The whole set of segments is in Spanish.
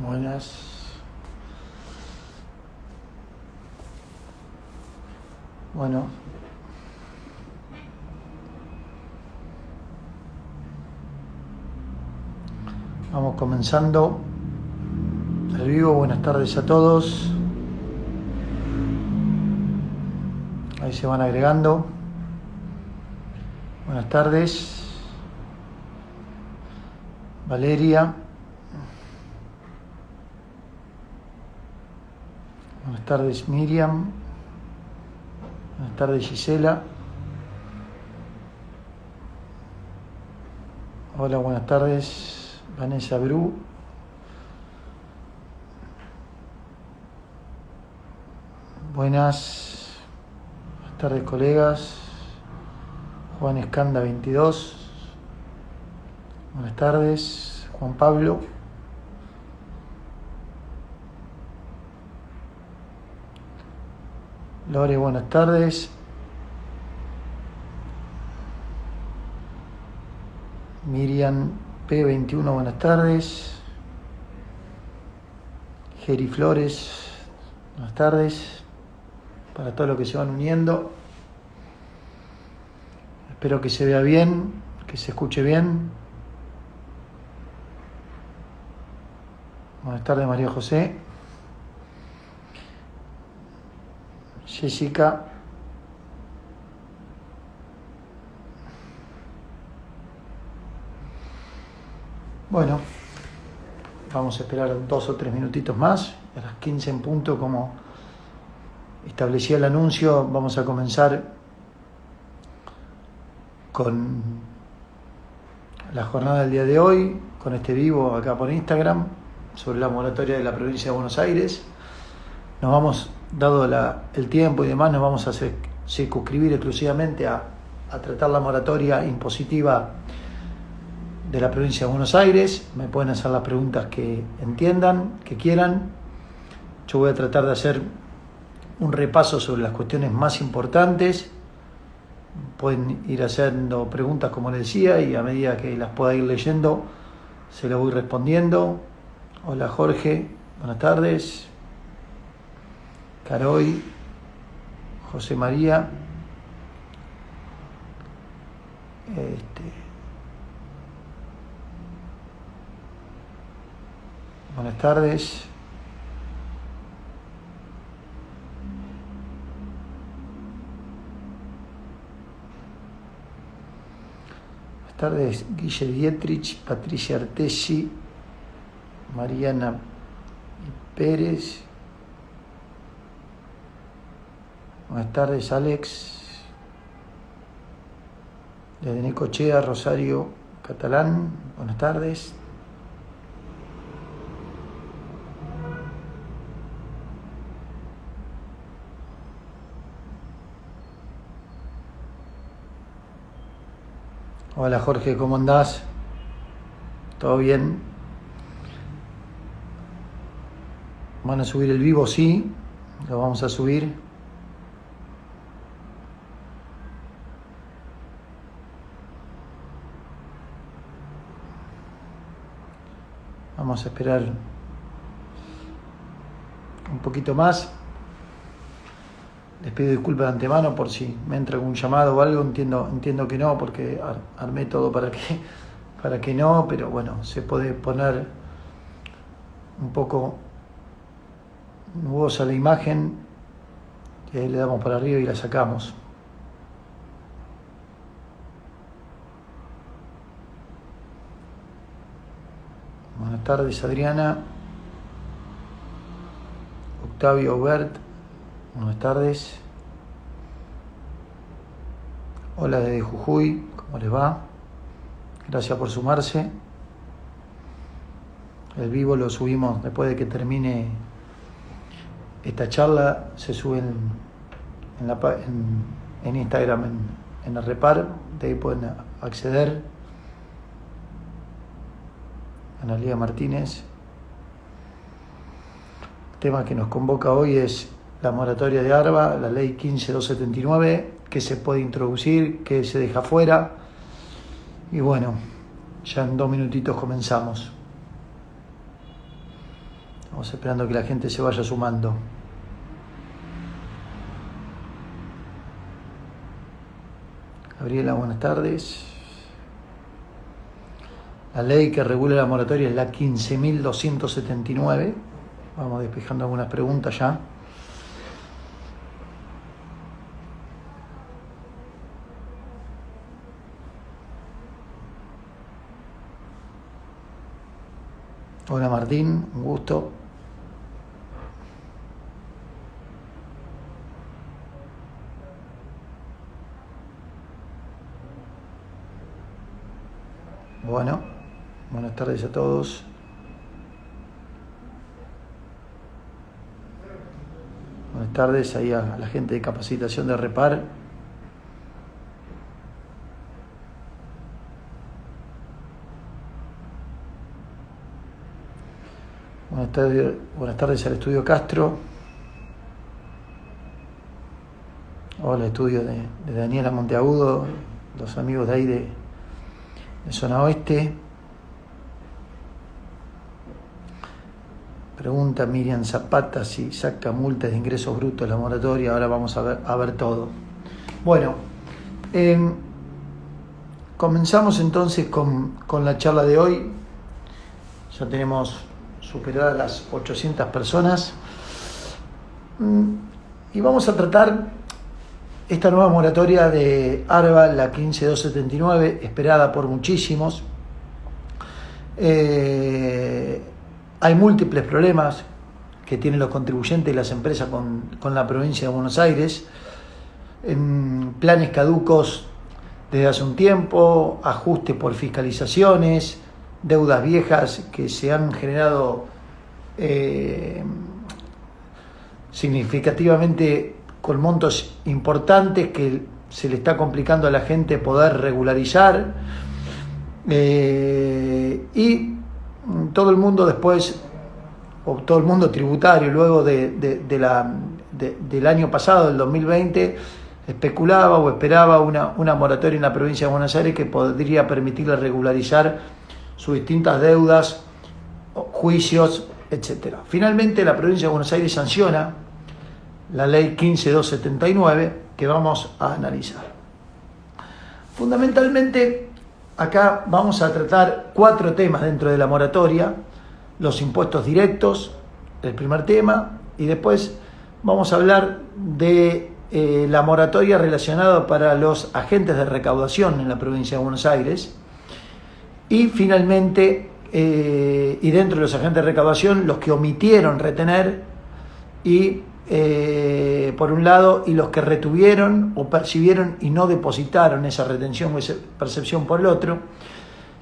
Buenas. Bueno. Vamos comenzando el vivo. Buenas tardes a todos. Ahí se van agregando. Buenas tardes. Valeria. Buenas tardes, Miriam. Buenas tardes, Gisela. Hola, buenas tardes, Vanessa Bru. Buenas tardes, colegas. Juan Escanda 22. Buenas tardes, Juan Pablo. Lore, buenas tardes. Miriam P21, buenas tardes. Geri Flores, buenas tardes. Para todos los que se van uniendo. Espero que se vea bien, que se escuche bien. Buenas tardes, María José. Jessica. Bueno, vamos a esperar 2 o 3 minutitos más. A las 15 en punto, como establecía el anuncio, vamos a comenzar con la jornada del día de hoy, con este vivo acá por Instagram, sobre la moratoria de la provincia de Buenos Aires. Nos vamos, dado el tiempo y demás, nos vamos a circunscribir exclusivamente a tratar la moratoria impositiva de la provincia de Buenos Aires. Me pueden hacer las preguntas que entiendan, que quieran. Yo voy a tratar de hacer un repaso sobre las cuestiones más importantes. Pueden ir haciendo preguntas, como les decía, y a medida que las pueda ir leyendo, se las voy respondiendo. Hola, Jorge, buenas tardes. Caroy, José María, buenas tardes. Buenas tardes, Guille Dietrich, Patricia Artesi, Mariana Pérez. Buenas tardes, Alex. Desde Necochea, Rosario Catalán. Buenas tardes. Hola, Jorge, ¿cómo andás? ¿Todo bien? ¿Van a subir el vivo? Sí, lo vamos a subir. Vamos a esperar un poquito más. Les pido disculpas de antemano por si me entra algún llamado o algo. Entiendo que no, porque armé todo para que no, pero bueno, se puede poner un poco nubosa la imagen, y ahí le damos para arriba y la sacamos. Buenas tardes, Adriana. Octavio Aubert, buenas tardes. Hola desde Jujuy, ¿cómo les va? Gracias por sumarse. El vivo lo subimos después de que termine esta charla, se sube en Instagram, en el Repar, de ahí pueden acceder. Analía Martínez. El tema que nos convoca hoy es la moratoria de ARBA, la ley 15279, que se puede introducir, que se deja fuera. Y bueno, ya en 2 minutitos comenzamos. Vamos esperando que la gente se vaya sumando. Gabriela, buenas tardes. La ley que regula la moratoria es la 15.279. Vamos despejando algunas preguntas ya. Hola Martín, un gusto. Bueno, buenas tardes a todos. Buenas tardes ahí a la gente de capacitación de Repar. Buenas tardes al estudio Castro. Hola, estudio de Daniela Monteagudo, los amigos de ahí de zona oeste. Pregunta Miriam Zapata si saca multas de ingresos brutos la moratoria. Ahora vamos a ver todo. Bueno, comenzamos entonces con la charla de hoy. Ya tenemos superadas las 800 personas. Y vamos a tratar esta nueva moratoria de ARBA, la 15279, esperada por muchísimos. Hay múltiples problemas que tienen los contribuyentes y las empresas con la provincia de Buenos Aires. Planes caducos desde hace un tiempo, ajustes por fiscalizaciones, deudas viejas que se han generado significativamente con montos importantes que se le está complicando a la gente poder regularizar, y todo el mundo después, o todo el mundo tributario luego del año pasado, del 2020, especulaba o esperaba una moratoria en la provincia de Buenos Aires que podría permitirle regularizar sus distintas deudas, juicios, etc. Finalmente la provincia de Buenos Aires sanciona la ley 15279 que vamos a analizar. Fundamentalmente acá vamos a tratar 4 temas dentro de la moratoria: los impuestos directos, el primer tema, y después vamos a hablar de la moratoria relacionada para los agentes de recaudación en la provincia de Buenos Aires, y finalmente, y dentro de los agentes de recaudación, los que omitieron retener, y por un lado, y los que retuvieron o percibieron y no depositaron esa retención o esa percepción por el otro.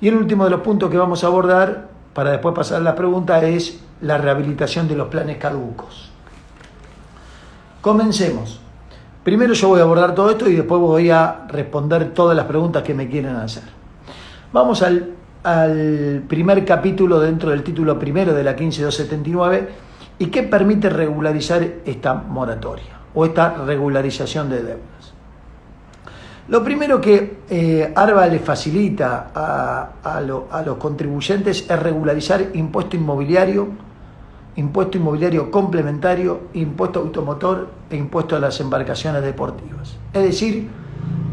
Y el último de los puntos que vamos a abordar, para después pasar a la pregunta, es la rehabilitación de los planes caducos. Comencemos. Primero yo voy a abordar todo esto y después voy a responder todas las preguntas que me quieran hacer. Vamos al primer capítulo dentro del título primero de la 15279, y qué permite regularizar esta moratoria o esta regularización de deudas. Lo primero que ARBA le facilita a los contribuyentes es regularizar impuesto inmobiliario complementario, impuesto automotor e impuesto a las embarcaciones deportivas. Es decir,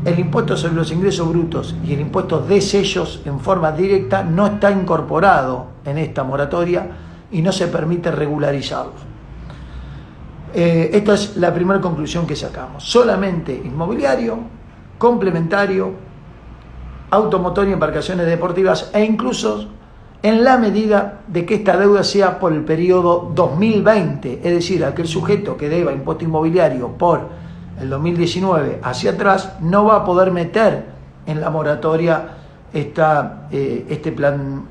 el impuesto sobre los ingresos brutos y el impuesto de sellos en forma directa no está incorporado en esta moratoria y no se permite regularizarlo. Esta es la primera conclusión que sacamos. Solamente inmobiliario, complementario, automotor y embarcaciones deportivas, e incluso en la medida de que esta deuda sea por el periodo 2020, es decir, aquel sujeto que deba impuesto inmobiliario por el 2019 hacia atrás no va a poder meter en la moratoria este plan,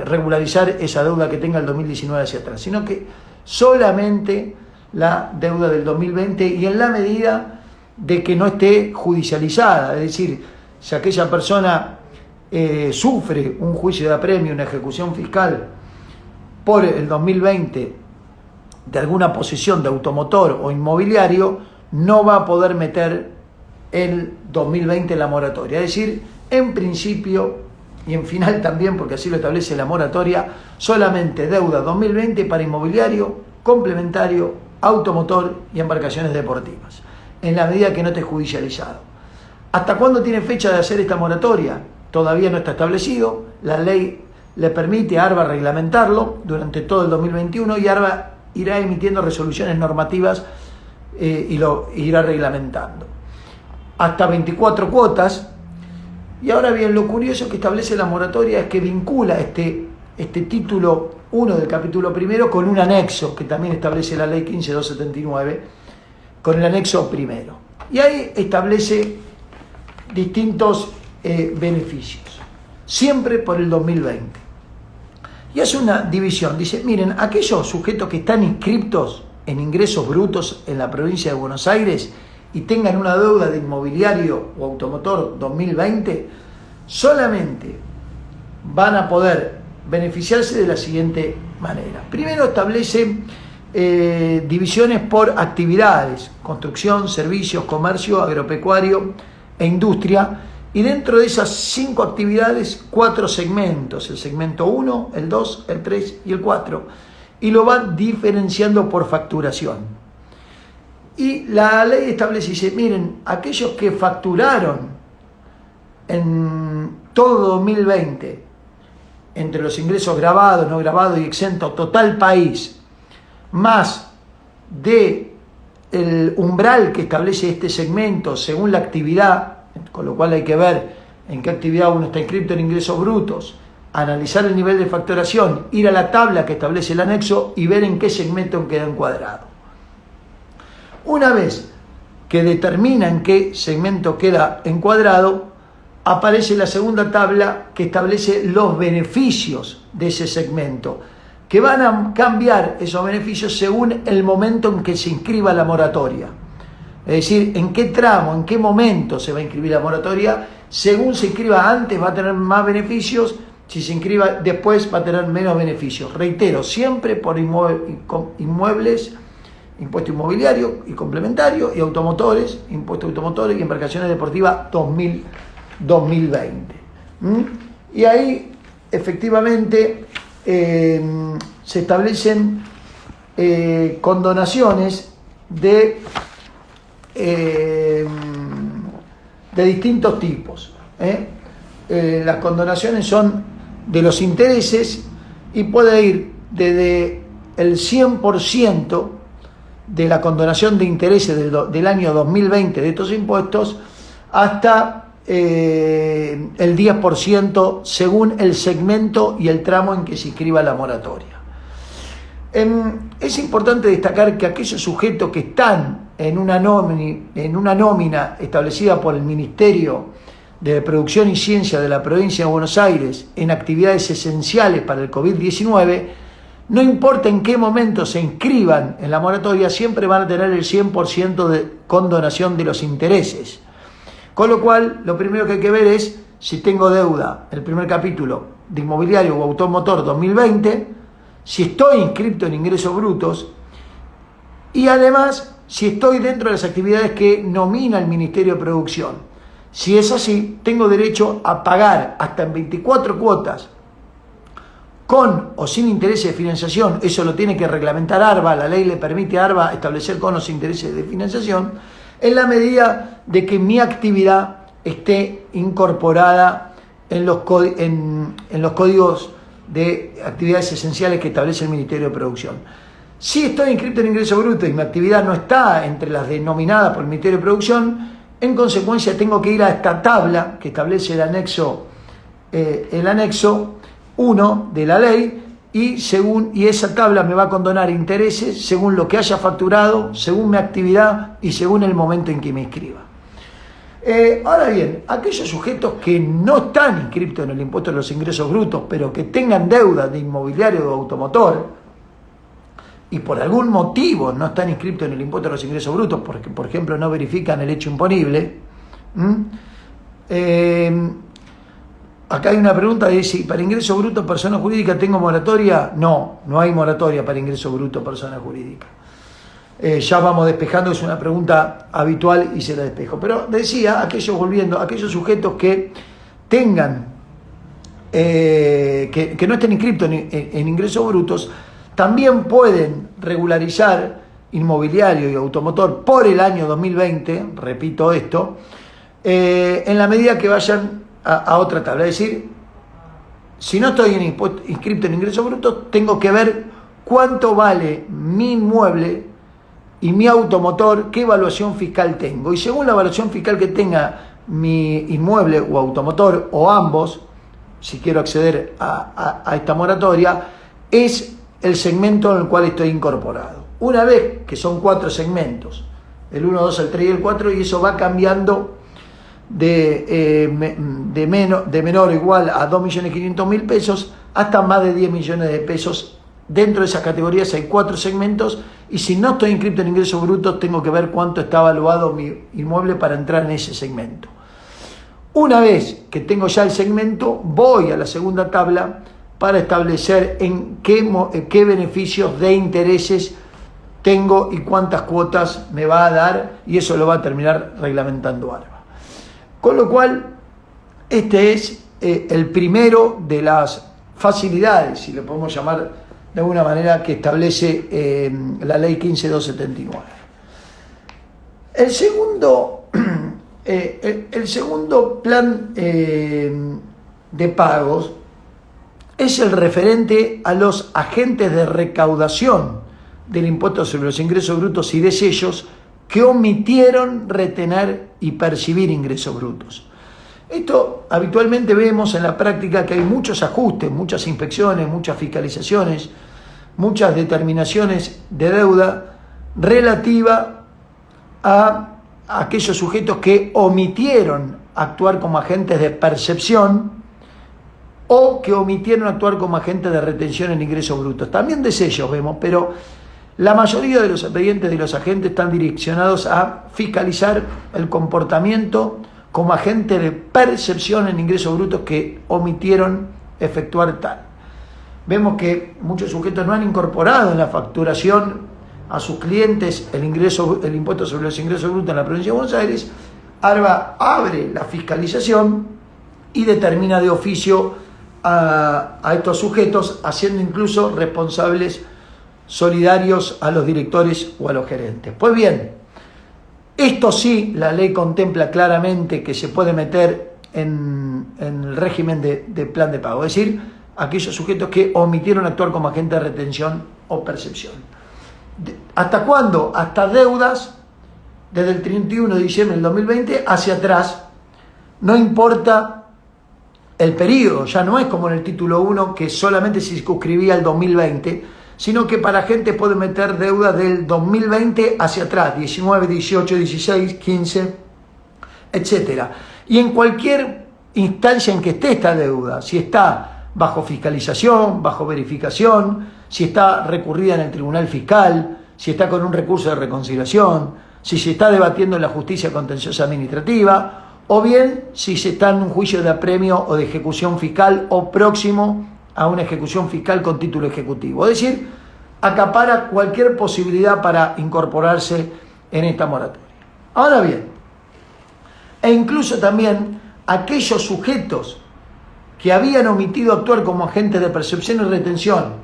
regularizar esa deuda que tenga el 2019 hacia atrás, sino que solamente la deuda del 2020, y en la medida de que no esté judicializada, es decir, si aquella persona sufre un juicio de apremio, una ejecución fiscal por el 2020 de alguna posesión de automotor o inmobiliario, no va a poder meter el 2020 en la moratoria. Es decir, en principio, y en final también, porque así lo establece la moratoria, solamente deuda 2020 para inmobiliario, complementario, automotor y embarcaciones deportivas, en la medida que no esté judicializado. ¿Hasta cuándo tiene fecha de hacer esta moratoria? Todavía no está establecido. La ley le permite a ARBA reglamentarlo durante todo el 2021 y ARBA irá emitiendo resoluciones normativas y lo irá reglamentando. Hasta 24 cuotas. Y ahora bien, lo curioso que establece la moratoria es que vincula este título 1 del capítulo primero con un anexo que también establece la ley 15.279, con el anexo primero. Y ahí establece distintos beneficios, siempre por el 2020. Y hace una división, dice, miren, aquellos sujetos que están inscriptos en ingresos brutos en la provincia de Buenos Aires y tengan una deuda de inmobiliario o automotor 2020, solamente van a poder beneficiarse de la siguiente manera. Primero establece divisiones por actividades: construcción, servicios, comercio, agropecuario e industria, y dentro de esas 5 actividades 4 segmentos: el segmento 1, el 2, el 3 y el 4, y lo va diferenciando por facturación. Y la ley establece, dice, miren, aquellos que facturaron en todo 2020, entre los ingresos grabados, no grabados y exentos, total país, más de el umbral que establece este segmento según la actividad, con lo cual hay que ver en qué actividad uno está inscrito en ingresos brutos, analizar el nivel de facturación, ir a la tabla que establece el anexo y ver en qué segmento queda encuadrado. Una vez que determina en qué segmento queda encuadrado, aparece la segunda tabla que establece los beneficios de ese segmento, que van a cambiar esos beneficios según el momento en que se inscriba la moratoria. Es decir, en qué tramo, en qué momento se va a inscribir la moratoria. Según se inscriba antes va a tener más beneficios, si se inscriba después va a tener menos beneficios. Reitero, siempre por inmuebles, impuesto inmobiliario y complementario, y automotores, impuesto automotores y embarcaciones deportivas 2020. Y ahí efectivamente se establecen condonaciones de distintos tipos. Las condonaciones son de los intereses y puede ir desde el 100% de la condonación de intereses del año 2020 de estos impuestos hasta el 10% según el segmento y el tramo en que se inscriba la moratoria. Es importante destacar que aquellos sujetos que están en una nómina establecida por el Ministerio de Producción y Ciencia de la provincia de Buenos Aires en actividades esenciales para el COVID-19, no importa en qué momento se inscriban en la moratoria, siempre van a tener el 100% de condonación de los intereses. Con lo cual, lo primero que hay que ver es si tengo deuda, el primer capítulo, de inmobiliario o automotor 2020, si estoy inscrito en ingresos brutos y además si estoy dentro de las actividades que nomina el Ministerio de Producción. Si es así, tengo derecho a pagar hasta en 24 cuotas con o sin intereses de financiación. Eso lo tiene que reglamentar ARBA, la ley le permite a ARBA establecer con los intereses de financiación, en la medida de que mi actividad esté incorporada en los códigos de actividades esenciales que establece el Ministerio de Producción. Si estoy inscrito en ingreso bruto y mi actividad no está entre las denominadas por el Ministerio de Producción, en consecuencia tengo que ir a esta tabla que establece el anexo 1 de la ley, y esa tabla me va a condonar intereses según lo que haya facturado, según mi actividad y según el momento en que me inscriba. Ahora bien, aquellos sujetos que no están inscritos en el impuesto de los ingresos brutos, pero que tengan deuda de inmobiliario o automotor, y por algún motivo no están inscritos en el impuesto de los ingresos brutos, porque por ejemplo no verifican el hecho imponible, acá hay una pregunta de si para ingreso bruto persona jurídica tengo moratoria. No hay moratoria para ingreso bruto persona jurídica. Ya vamos despejando, es una pregunta habitual y se la despejo. Pero decía, aquellos sujetos que tengan que no estén inscritos en ingresos brutos, también pueden regularizar inmobiliario y automotor por el año 2020, repito esto, en la medida que vayan a otra tabla. Es decir, si no estoy inscrito en ingresos brutos, tengo que ver cuánto vale mi inmueble y mi automotor, qué evaluación fiscal tengo. Y según la evaluación fiscal que tenga mi inmueble o automotor, o ambos, si quiero acceder a esta moratoria, es el segmento en el cual estoy incorporado. Una vez que son 4 segmentos, el 1, 2, el 3 y el 4, y eso va cambiando de menor o igual a 2.500.000 pesos hasta más de 10 millones de pesos. Dentro de esas categorías hay 4 segmentos, y si no estoy inscrito en ingresos brutos, tengo que ver cuánto está evaluado mi inmueble para entrar en ese segmento. Una vez que tengo ya el segmento, voy a la segunda tabla para establecer en qué beneficios de intereses tengo y cuántas cuotas me va a dar, y eso lo va a terminar reglamentando ARBA. Con lo cual, este es el primero de las facilidades, si le podemos llamar de alguna manera, que establece la ley 15.279. El segundo plan de pagos es el referente a los agentes de recaudación del impuesto sobre los ingresos brutos y de sellos que omitieron retener y percibir ingresos brutos. Esto habitualmente vemos en la práctica que hay muchos ajustes, muchas inspecciones, muchas fiscalizaciones, muchas determinaciones de deuda relativa a aquellos sujetos que omitieron actuar como agentes de percepción o que omitieron actuar como agentes de retención en ingresos brutos. También de sellos vemos, pero la mayoría de los expedientes de los agentes están direccionados a fiscalizar el comportamiento como agente de percepción en ingresos brutos que omitieron efectuar tal. Vemos que muchos sujetos no han incorporado en la facturación a sus clientes el impuesto sobre los ingresos brutos en la provincia de Buenos Aires. ARBA abre la fiscalización y determina de oficio a estos sujetos, haciendo incluso responsables solidarios a los directores o a los gerentes. Pues bien, esto sí, la ley contempla claramente que se puede meter en el régimen de plan de pago, es decir, aquellos sujetos que omitieron actuar como agente de retención o percepción. ¿Hasta cuándo? Hasta deudas desde el 31 de diciembre del 2020 hacia atrás. No importa el periodo, ya no es como en el título 1 que solamente se circunscribía al 2020, sino que para gente puede meter deuda del 2020 hacia atrás, 19, 18, 16, 15, etc. Y en cualquier instancia en que esté esta deuda, si está bajo fiscalización, bajo verificación, si está recurrida en el Tribunal Fiscal, si está con un recurso de reconciliación, si se está debatiendo en la justicia contenciosa administrativa, o bien si se está en un juicio de apremio o de ejecución fiscal o próximo a una ejecución fiscal con título ejecutivo. Es decir, acapara cualquier posibilidad para incorporarse en esta moratoria. Ahora bien, e incluso también aquellos sujetos que habían omitido actuar como agentes de percepción y retención,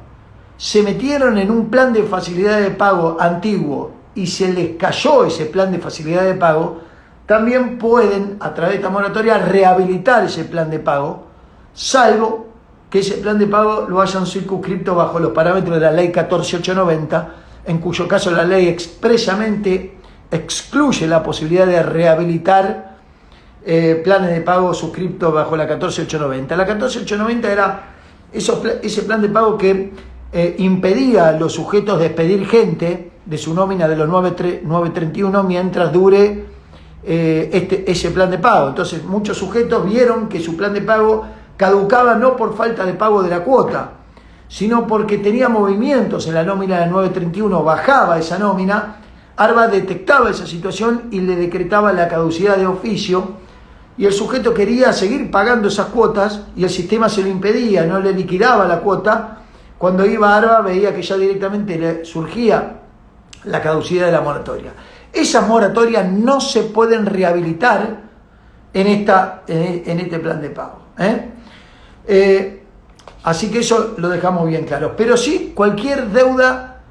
se metieron en un plan de facilidad de pago antiguo y se les cayó ese plan de facilidad de pago, también pueden, a través de esta moratoria, rehabilitar ese plan de pago, salvo que ese plan de pago lo hayan circunscrito bajo los parámetros de la ley 14.890, en cuyo caso la ley expresamente excluye la posibilidad de rehabilitar planes de pago suscriptos bajo la 14.890. La 14.890 era ese plan de pago que impedía a los sujetos despedir gente de su nómina de los 931 mientras dure ese plan de pago. Entonces muchos sujetos vieron que su plan de pago caducaba no por falta de pago de la cuota, sino porque tenía movimientos en la nómina del 931, bajaba esa nómina. ARBA detectaba esa situación y le decretaba la caducidad de oficio, y el sujeto quería seguir pagando esas cuotas y el sistema se lo impedía, no le liquidaba la cuota. Cuando iba a ARBA veía que ya directamente le surgía la caducidad de la moratoria. Esas moratorias no se pueden rehabilitar en este plan de pago. Así que eso lo dejamos bien claro. Pero sí, cualquier deuda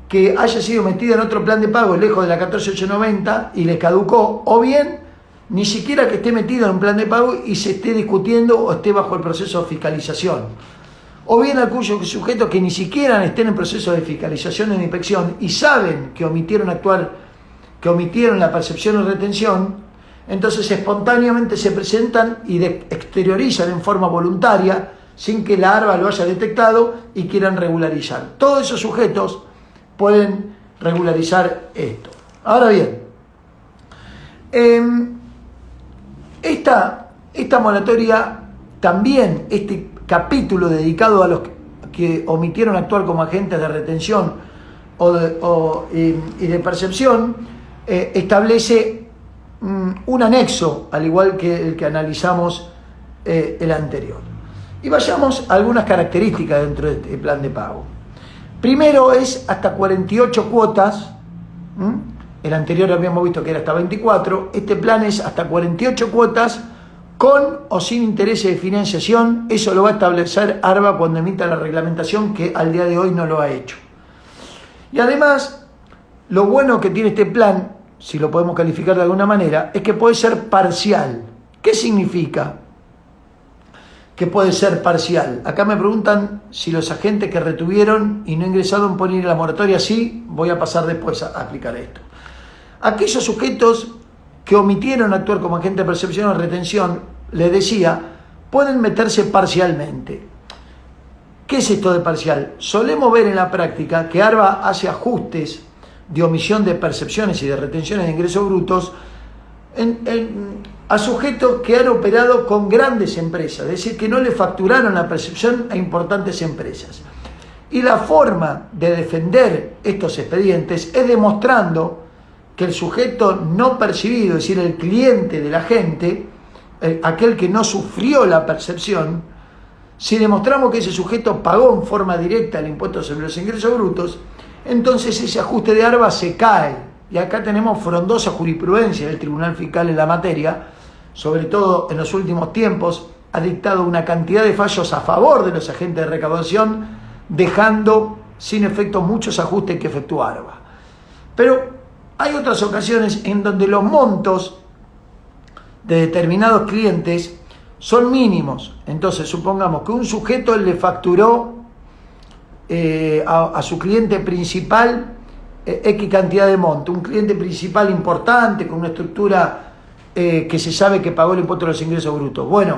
que haya sido metida en otro plan de pago lejos de la 14890 y le caducó, o bien ni siquiera que esté metido en un plan de pago y se esté discutiendo o esté bajo el proceso de fiscalización, o bien al cuyo sujeto que ni siquiera estén en proceso de fiscalización o de inspección y saben que omitieron la percepción o retención, entonces espontáneamente se presentan y exteriorizan en forma voluntaria sin que la ARBA lo haya detectado y quieran regularizar. Todos esos sujetos pueden regularizar esto. Ahora bien, esta moratoria, también este capítulo dedicado a los que omitieron actuar como agentes de retención y de percepción, establece un anexo, al igual que el que analizamos el anterior. Y vayamos a algunas características dentro de este plan de pago. Primero es hasta 48 cuotas. El anterior habíamos visto que era hasta 24. Este plan es hasta 48 cuotas con o sin intereses de financiación. Eso lo va a establecer ARBA cuando emita la reglamentación, que al día de hoy no lo ha hecho. Y además, lo bueno que tiene este plan, si lo podemos calificar de alguna manera, es que puede ser parcial. ¿Qué significa que puede ser parcial? Acá me preguntan si los agentes que retuvieron y no ingresaron pueden ir a la moratoria. Sí, voy a pasar después a explicar esto. Aquellos sujetos que omitieron actuar como agente de percepción o retención, les decía, pueden meterse parcialmente. ¿Qué es esto de parcial? Solemos ver en la práctica que ARBA hace ajustes de omisión de percepciones y de retenciones de ingresos brutos a sujetos que han operado con grandes empresas, es decir, que no le facturaron la percepción a importantes empresas. Y la forma de defender estos expedientes es demostrando que el sujeto no percibido, es decir, el cliente del agente, aquel que no sufrió la percepción, si demostramos que ese sujeto pagó en forma directa el impuesto sobre los ingresos brutos, entonces ese ajuste de ARBA se cae. Y acá tenemos frondosa jurisprudencia del Tribunal Fiscal en la materia, sobre todo en los últimos tiempos, ha dictado una cantidad de fallos a favor de los agentes de recaudación, dejando sin efecto muchos ajustes que efectúa ARBA. Pero hay otras ocasiones en donde los montos de determinados clientes son mínimos. Entonces, supongamos que un sujeto le facturó a su cliente principal X cantidad de monto, un cliente principal importante, con una estructura que se sabe que pagó el impuesto de los ingresos brutos. Bueno,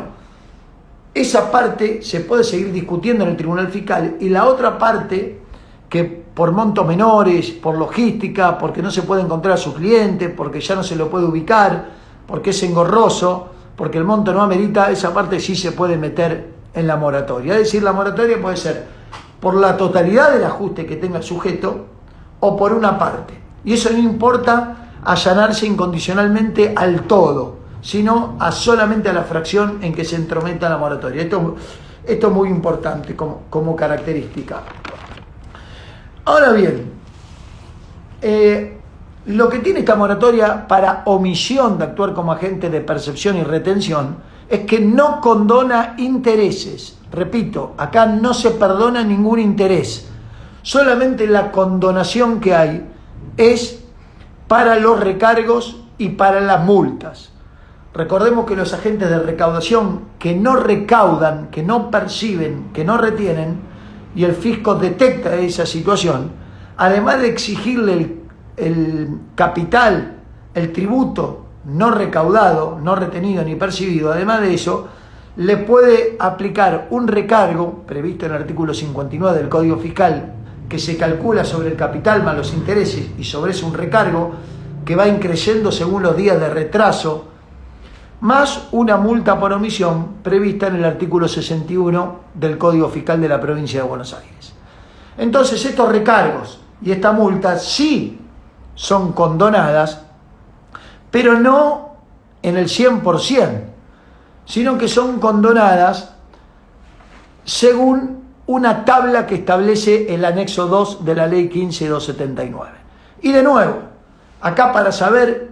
esa parte se puede seguir discutiendo en el Tribunal Fiscal, y la otra parte, que por montos menores, por logística, porque no se puede encontrar a su cliente, porque ya no se lo puede ubicar, porque es engorroso, porque el monto no amerita, esa parte sí se puede meter en la moratoria. Es decir, la moratoria puede ser por la totalidad del ajuste que tenga el sujeto o por una parte. Y eso no importa allanarse incondicionalmente al todo, sino solamente a la fracción en que se entrometa la moratoria. Esto es muy importante como característica. Ahora bien, lo que tiene esta moratoria para omisión de actuar como agente de percepción y retención es que no condona intereses. Repito, acá no se perdona ningún interés. Solamente la condonación que hay es para los recargos y para las multas. Recordemos que los agentes de recaudación que no recaudan, que no perciben, que no retienen, y el fisco detecta esa situación, además de exigirle el capital, el tributo no recaudado, no retenido ni percibido, además de eso, le puede aplicar un recargo previsto en el artículo 59 del Código Fiscal, que se calcula sobre el capital más los intereses, y sobre eso un recargo que va increyendo según los días de retraso, más una multa por omisión prevista en el artículo 61 del Código Fiscal de la Provincia de Buenos Aires. Entonces, estos recargos y esta multa sí son condonadas, pero no en el 100%, sino que son condonadas según una tabla que establece el anexo 2 de la Ley 15.279. Y de nuevo, acá para saber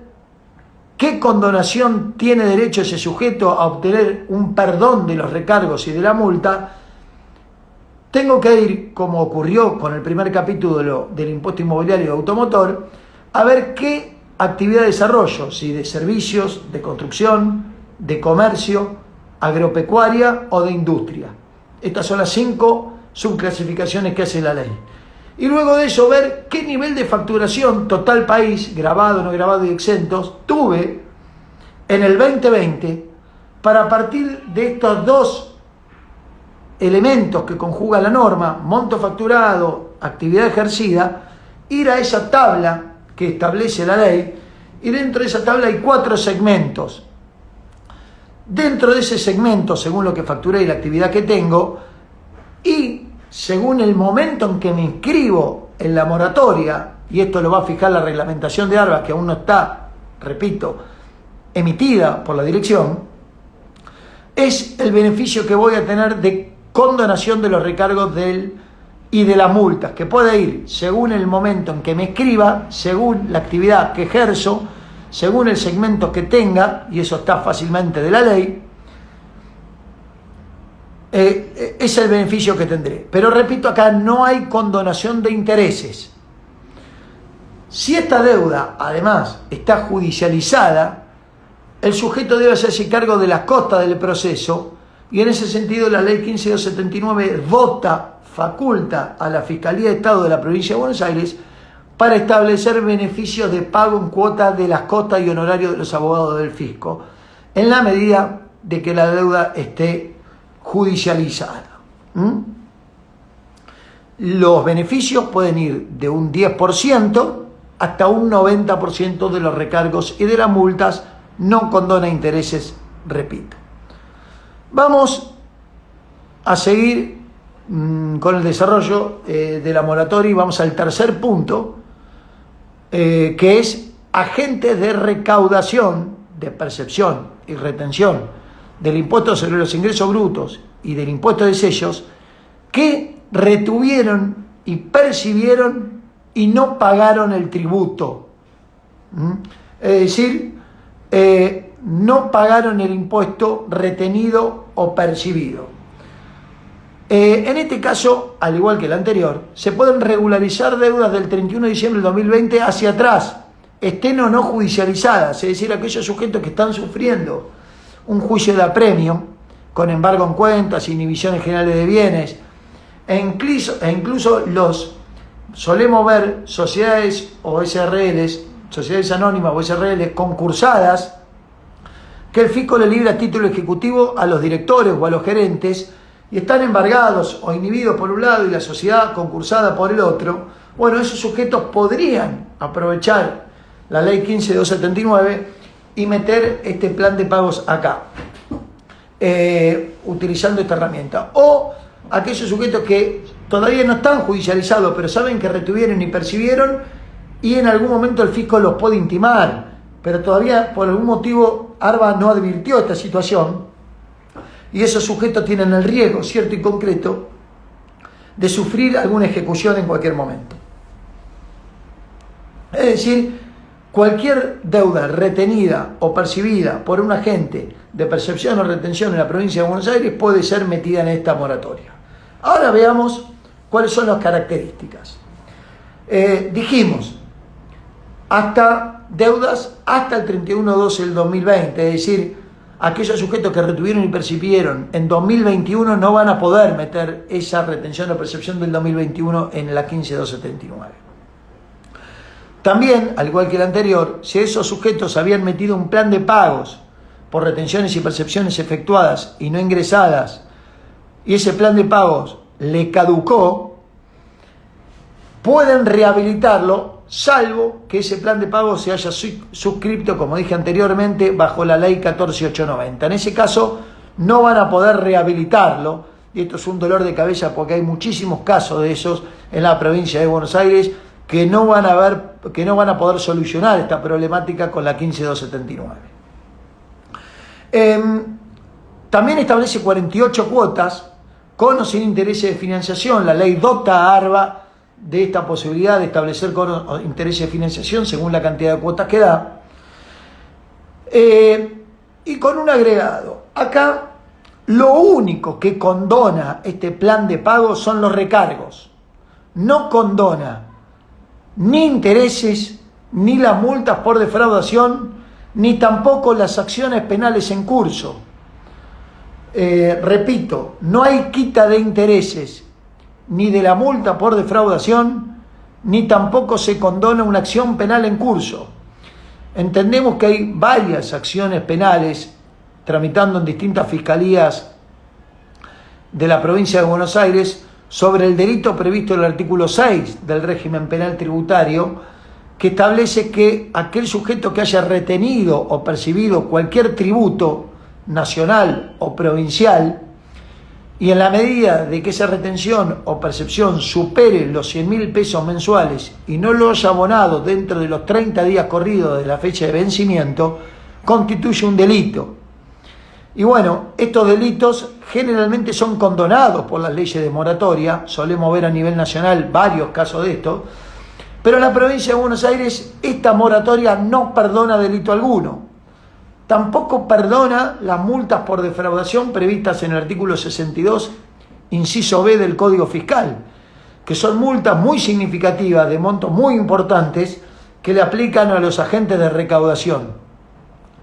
¿Qué condonación tiene derecho ese sujeto a obtener un perdón de los recargos y de la multa? Tengo que ir, como ocurrió con el primer capítulo del impuesto inmobiliario automotor, a ver qué actividad de desarrollo, si de servicios, de construcción, de comercio, agropecuaria o de industria. Estas son las 5 subclasificaciones que hace la ley. Y luego de eso ver qué nivel de facturación total país, grabado, no grabado y exentos, tuve en el 2020 para partir de estos 2 elementos que conjuga la norma, monto facturado, actividad ejercida, ir a esa tabla que establece la ley, y dentro de esa tabla hay 4 segmentos. Dentro de ese segmento, según lo que facturé y la actividad que tengo, y según el momento en que me inscribo en la moratoria, y esto lo va a fijar la reglamentación de ARBA, que aún no está, repito, emitida por la dirección, es el beneficio que voy a tener de condonación de los recargos y de las multas, que puede ir según el momento en que me escriba, según la actividad que ejerzo, según el segmento que tenga, y eso está fácilmente de la ley, es el beneficio que tendré. Pero repito, acá no hay condonación de intereses. Si esta deuda, además, está judicializada, el sujeto debe hacerse cargo de las costas del proceso, y en ese sentido la ley 15279 faculta a la Fiscalía de Estado de la Provincia de Buenos Aires para establecer beneficios de pago en cuotas de las costas y honorarios de los abogados del fisco, en la medida de que la deuda esté judicializada. Los beneficios pueden ir de un 10% hasta un 90% de los recargos y de las multas, no condona intereses, repito. Vamos a seguir con el desarrollo de la moratoria y vamos al tercer punto, que es agentes de recaudación, de percepción y retención del impuesto sobre los ingresos brutos y del impuesto de sellos que retuvieron y percibieron y no pagaron el tributo. Es decir, no pagaron el impuesto retenido o percibido. En este caso, al igual que el anterior, se pueden regularizar deudas del 31 de diciembre del 2020 hacia atrás, estén o no judicializadas, es decir, aquellos sujetos que están sufriendo un juicio de apremio, con embargo en cuentas, inhibiciones generales de bienes, e incluso solemos ver sociedades o SRLs, sociedades anónimas o SRLs concursadas, que el fisco le libra a título ejecutivo a los directores o a los gerentes y están embargados o inhibidos por un lado y la sociedad concursada por el otro. Bueno, esos sujetos podrían aprovechar la ley 15279 y meter este plan de pagos acá, utilizando esta herramienta. O aquellos sujetos que todavía no están judicializados, pero saben que retuvieron y percibieron, y en algún momento el fisco los puede intimar, pero todavía por algún motivo ARBA no advirtió esta situación, y esos sujetos tienen el riesgo cierto y concreto de sufrir alguna ejecución en cualquier momento. Es decir, cualquier deuda retenida o percibida por un agente de percepción o retención en la provincia de Buenos Aires puede ser metida en esta moratoria. Ahora veamos cuáles son las características. Dijimos, hasta deudas hasta el 31/12 del 2020, es decir, aquellos sujetos que retuvieron y percibieron en 2021 no van a poder meter esa retención o percepción del 2021 en la 15279. También, al igual que el anterior, si esos sujetos habían metido un plan de pagos por retenciones y percepciones efectuadas y no ingresadas, y ese plan de pagos le caducó, pueden rehabilitarlo, salvo que ese plan de pago se haya suscrito, como dije anteriormente, bajo la ley 14890. En ese caso no van a poder rehabilitarlo, y esto es un dolor de cabeza porque hay muchísimos casos de esos en la provincia de Buenos Aires que no van a poder solucionar esta problemática con la 15279. También establece 48 cuotas con o sin intereses de financiación. La ley dota a ARBA de esta posibilidad de establecer con intereses de financiación según la cantidad de cuotas que da. Y con un agregado, acá lo único que condona este plan de pago son los recargos. No condona ni intereses, ni las multas por defraudación, ni tampoco las acciones penales en curso. Repito, no hay quita de intereses, ni de la multa por defraudación, ni tampoco se condona una acción penal en curso. Entendemos que hay varias acciones penales tramitando en distintas fiscalías de la provincia de Buenos Aires sobre el delito previsto en el artículo 6 del régimen penal tributario, que establece que aquel sujeto que haya retenido o percibido cualquier tributo nacional o provincial, y en la medida de que esa retención o percepción supere los 100.000 pesos mensuales y no lo haya abonado dentro de los 30 días corridos de la fecha de vencimiento, constituye un delito. Y bueno, estos delitos generalmente son condonados por las leyes de moratoria, solemos ver a nivel nacional varios casos de esto, pero en la provincia de Buenos Aires esta moratoria no perdona delito alguno. Tampoco perdona las multas por defraudación previstas en el artículo 62, inciso B del Código Fiscal, que son multas muy significativas, de montos muy importantes, que le aplican a los agentes de recaudación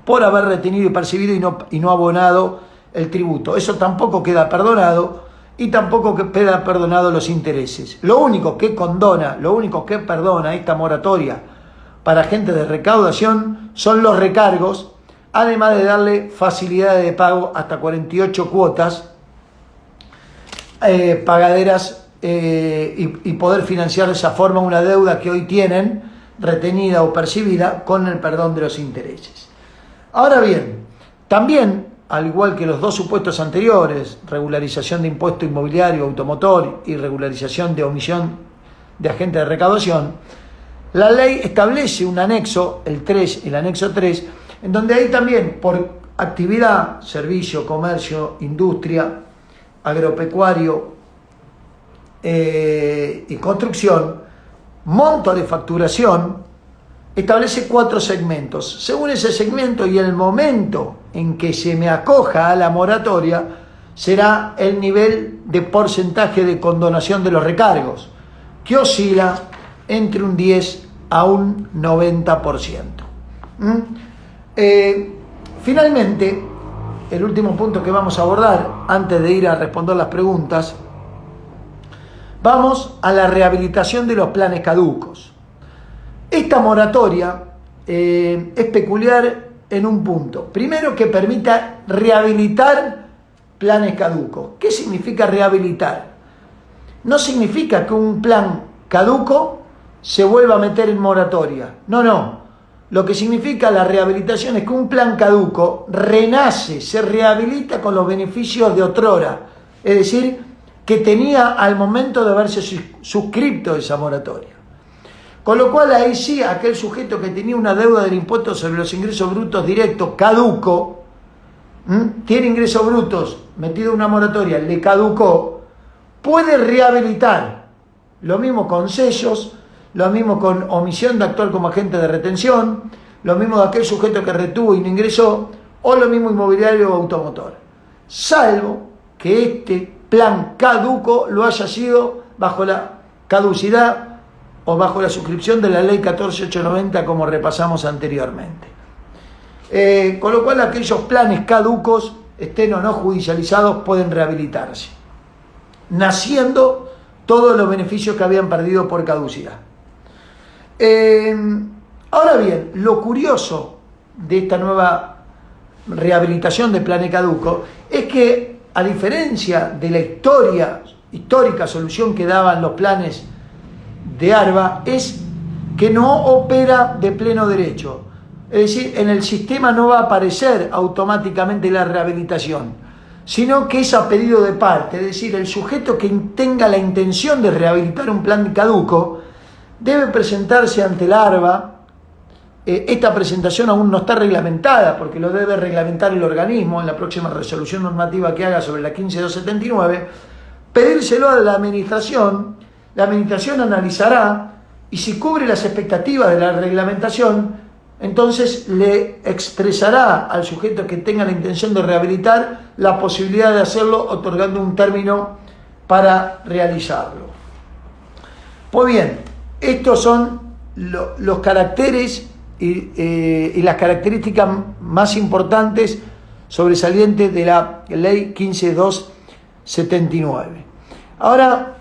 por haber retenido y percibido y no abonado el tributo. Eso tampoco queda perdonado y tampoco queda perdonado los intereses. Lo único que perdona esta moratoria para agentes de recaudación son los recargos, además de darle facilidades de pago hasta 48 cuotas pagaderas y poder financiar de esa forma una deuda que hoy tienen retenida o percibida con el perdón de los intereses. Ahora bien, también, al igual que los dos supuestos anteriores, regularización de impuesto inmobiliario, automotor y regularización de omisión de agente de recaudación, la ley establece un anexo, el anexo 3, en donde hay también por actividad, servicio, comercio, industria, agropecuario y construcción, monto de facturación, establece 4 segmentos. Según ese segmento y el momento en que se me acoja a la moratoria, será el nivel de porcentaje de condonación de los recargos, que oscila entre un 10 a un 90%. Finalmente, el último punto que vamos a abordar, antes de ir a responder las preguntas, vamos a la rehabilitación de los planes caducos. Esta moratoria es peculiar en un punto. Primero, que permita rehabilitar planes caducos. ¿Qué significa rehabilitar? No significa que un plan caduco se vuelva a meter en moratoria. No. Lo que significa la rehabilitación es que un plan caduco renace, se rehabilita con los beneficios de otrora. Es decir, que tenía al momento de haberse suscripto esa moratoria. Con lo cual ahí sí, aquel sujeto que tenía una deuda del impuesto sobre los ingresos brutos directos caduco, tiene ingresos brutos, metido en una moratoria, le caducó, puede rehabilitar. Lo mismo con sellos, lo mismo con omisión de actuar como agente de retención, lo mismo de aquel sujeto que retuvo y no ingresó, o lo mismo inmobiliario o automotor. Salvo que este plan caduco lo haya sido bajo la caducidad o bajo la suscripción de la ley 14890, como repasamos anteriormente. Con lo cual aquellos planes caducos, estén o no judicializados, pueden rehabilitarse, naciendo todos los beneficios que habían perdido por caducidad. Ahora bien, lo curioso de esta nueva rehabilitación de planes caducos es que, a diferencia de la histórica solución que daban los planes de ARBA, es que no opera de pleno derecho. Es decir, en el sistema no va a aparecer automáticamente la rehabilitación, sino que es a pedido de parte. Es decir, el sujeto que tenga la intención de rehabilitar un plan caduco debe presentarse ante el ARBA. Esta presentación aún no está reglamentada, porque lo debe reglamentar el organismo en la próxima resolución normativa que haga sobre la 15279, pedírselo a la administración analizará, y si cubre las expectativas de la reglamentación, entonces le expresará al sujeto que tenga la intención de rehabilitar la posibilidad de hacerlo otorgando un término para realizarlo. Pues bien, estos son los caracteres y las características más importantes sobresalientes de la ley 15.279. Ahora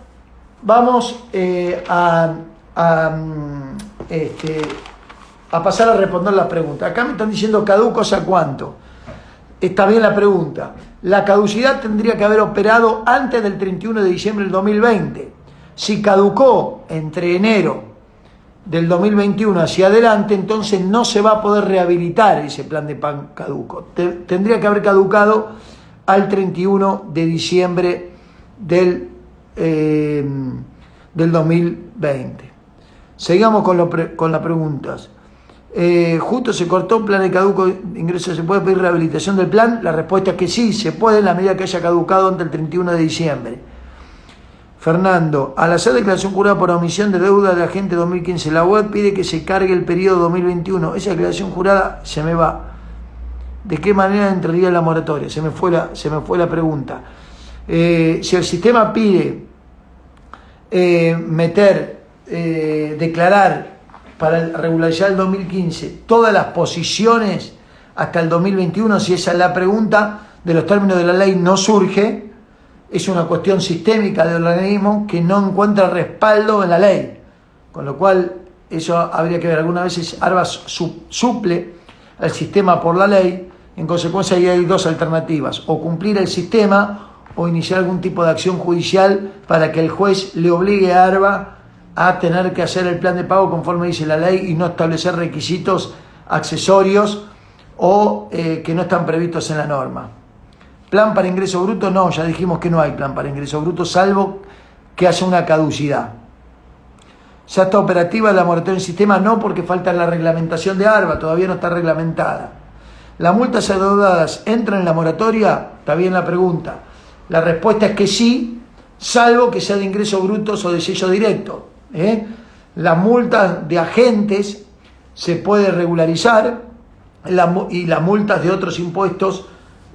vamos a pasar a responder la pregunta. Acá me están diciendo caducos a cuánto. Está bien la pregunta. La caducidad tendría que haber operado antes del 31 de diciembre del 2020. Si caducó entre enero del 2021 hacia adelante, entonces no se va a poder rehabilitar ese plan de PAN caduco. Tendría que haber caducado al 31 de diciembre del 2020. Sigamos con las preguntas. Justo se cortó un plan de caduco de ingreso, ¿se puede pedir rehabilitación del plan? La respuesta es que sí, se puede en la medida que haya caducado antes del 31 de diciembre. Fernando, al hacer declaración jurada por omisión de deuda de agente 2015, la web pide que se cargue el periodo 2021. Esa declaración jurada se me va. ¿De qué manera entraría en la moratoria? Se me fue la pregunta. Si el sistema pide declarar para regularizar el 2015 todas las posiciones hasta el 2021, si esa es la pregunta, de los términos de la ley no surge. Es una cuestión sistémica del organismo que no encuentra respaldo en la ley, con lo cual eso habría que ver. Algunas veces ARBA suple al sistema por la ley. En consecuencia, ahí hay dos alternativas: o cumplir el sistema o iniciar algún tipo de acción judicial para que el juez le obligue a ARBA a tener que hacer el plan de pago conforme dice la ley y no establecer requisitos accesorios o que no están previstos en la norma. ¿Plan para ingreso bruto? No, ya dijimos que no hay plan para ingreso bruto, salvo que haya una caducidad. ¿Ya está operativa la moratoria en sistema? No, porque falta la reglamentación de ARBA, todavía no está reglamentada. ¿Las multas adeudadas entran en la moratoria? Está bien la pregunta. La respuesta es que sí, salvo que sea de ingresos brutos o de sello directo. Las multas de agentes se puede regularizar y las multas de otros impuestos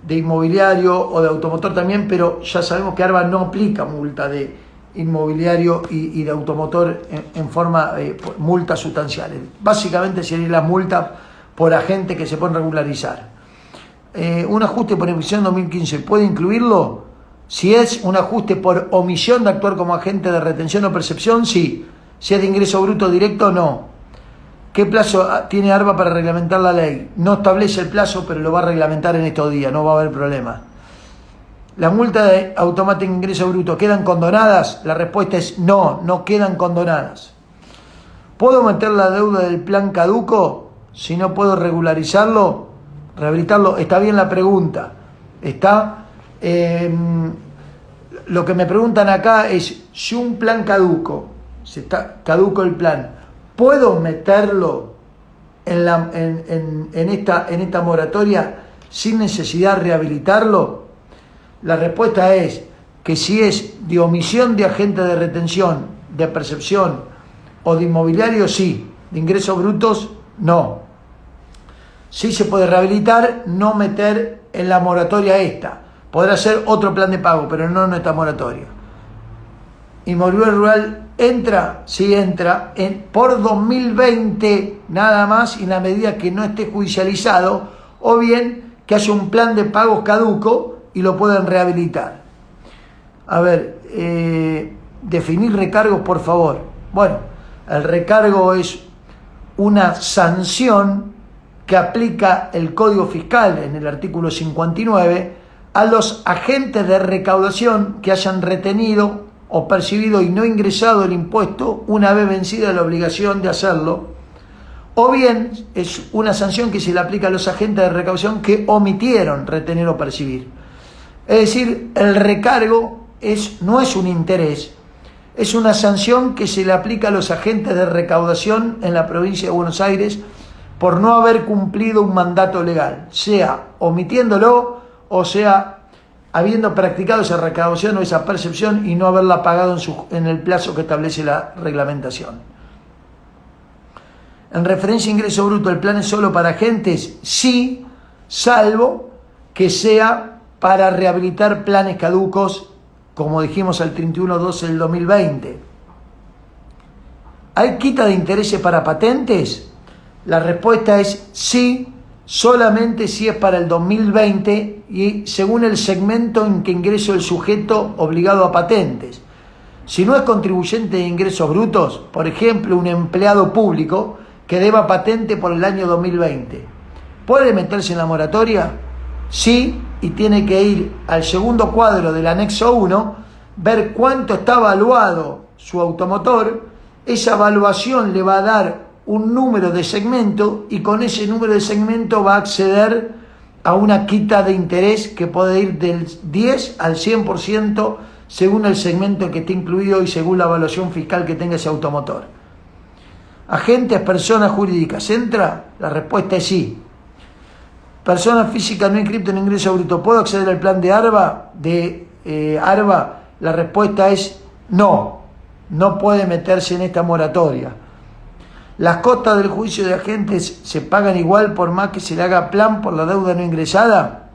de inmobiliario o de automotor también, pero ya sabemos que ARBA no aplica multa de inmobiliario y de automotor en forma multas sustanciales. Básicamente sería la multa por agente que se pueden regularizar. Un ajuste por emisión 2015, ¿puede incluirlo? Si es un ajuste por omisión de actuar como agente de retención o percepción, sí. Si es de ingreso bruto directo, no. ¿Qué plazo tiene ARBA para reglamentar la ley? No establece el plazo, pero lo va a reglamentar en estos días, no va a haber problema. ¿Las multas de automático ingreso bruto quedan condonadas? La respuesta es no, no quedan condonadas. ¿Puedo meter la deuda del plan caduco si no puedo regularizarlo? ¿Rehabilitarlo? Está bien la pregunta. Lo que me preguntan acá es, si un plan caduco, si está caduco el plan, ¿puedo meterlo en esta moratoria sin necesidad de rehabilitarlo? La respuesta es que si es de omisión de agente de retención, de percepción o de inmobiliario, sí. De ingresos brutos, no. Sí se puede rehabilitar, no meter en la moratoria esta. Podrá ser otro plan de pago, pero no en esta moratoria. Inmobiliario rural entra, sí entra, por 2020 nada más, y en la medida que no esté judicializado, o bien que haya un plan de pagos caduco y lo puedan rehabilitar. A ver, definir recargos, por favor. Bueno, el recargo es una sanción que aplica el Código Fiscal en el artículo 59 a los agentes de recaudación que hayan retenido o percibido y no ingresado el impuesto una vez vencida la obligación de hacerlo, o bien es una sanción que se le aplica a los agentes de recaudación que omitieron retener o percibir. Es decir, el recargo no es un interés, es una sanción que se le aplica a los agentes de recaudación en la provincia de Buenos Aires por no haber cumplido un mandato legal, sea omitiéndolo o sea habiendo practicado esa recaudación o esa percepción y no haberla pagado en el plazo que establece la reglamentación. En referencia a ingreso bruto, ¿el plan es solo para agentes? Sí, salvo que sea para rehabilitar planes caducos, como dijimos al 31/12 del 2020. ¿Hay quita de intereses para patentes? La respuesta es sí, solamente si es para el 2020 y según el segmento en que ingresó el sujeto obligado a patentes. Si no es contribuyente de ingresos brutos, por ejemplo, un empleado público que deba patente por el año 2020, ¿puede meterse en la moratoria? Sí, y tiene que ir al segundo cuadro del anexo 1, ver cuánto está evaluado su automotor. Esa evaluación le va a dar un número de segmento y con ese número de segmento va a acceder a una quita de interés que puede ir del 10 al 100% según el segmento que esté incluido y según la evaluación fiscal que tenga ese automotor. ¿Agentes, personas jurídicas, entra? La respuesta es sí. Persona física no inscripta en ingreso bruto, ¿puedo acceder al plan de ARBA? La respuesta es no. No puede meterse en esta moratoria. ¿Las costas del juicio de agentes se pagan igual por más que se le haga plan por la deuda no ingresada?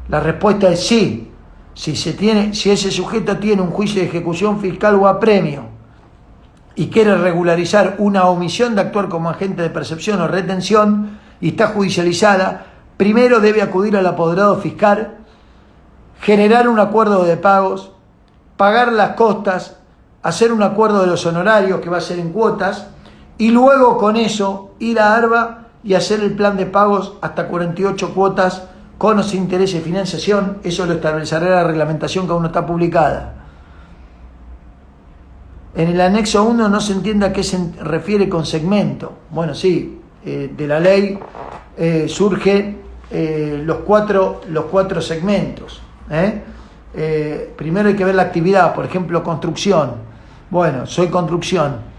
La respuesta es sí. Si ese sujeto tiene un juicio de ejecución fiscal o apremio y quiere regularizar una omisión de actuar como agente de percepción o retención y está judicializada, primero debe acudir al apoderado fiscal, generar un acuerdo de pagos, pagar las costas, hacer un acuerdo de los honorarios que va a ser en cuotas y luego con eso ir a ARBA y hacer el plan de pagos hasta 48 cuotas con o sin interés de financiación. Eso lo establecerá la reglamentación que aún no está publicada. En el anexo 1 no se entiende a qué se refiere con segmento. Bueno, sí, de la ley surgen los cuatro segmentos. Primero hay que ver la actividad, por ejemplo, construcción. Bueno, soy construcción.